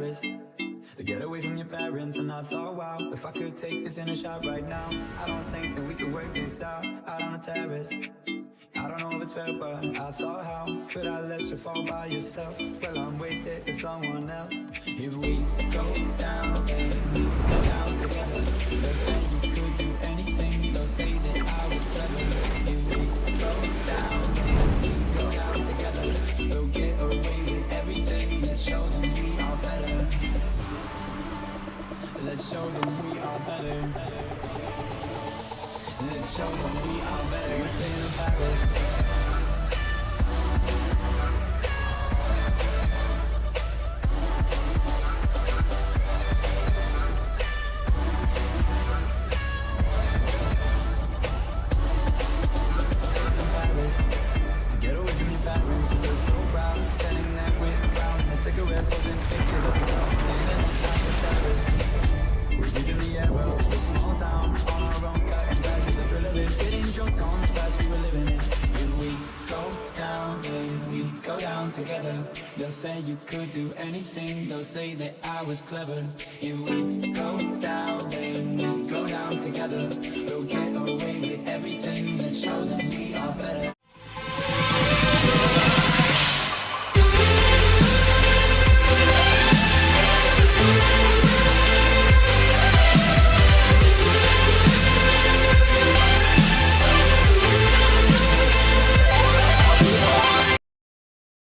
Paris to get away from your parents. And I thought, wow, if I could take this in a shot right now, I don't think that we could work this out on a terrace. I don't know if it's fair, but I thought, how could I let you fall by yourself? Well, I'm wasted with someone else. If we go down, then we go down together. They'll say you could do anything, they'll say that I was clever. If we go down, then we go down together. We'll get away with everything, let's show them we are better. Let's show them we are better. Let's show them we are better. We're staying in Paris. To get away from your parents, you look so proud. Standing there with a crown and a cigarette, posing pictures of yourself living on the terrace. We're deep in the air of a small town, on our own, cutting back with the thrill of it, getting drunk on the past we were living in. If we go down, then we go down together. They'll say you could do anything, they'll say that I was clever. If we go down, then we go down together.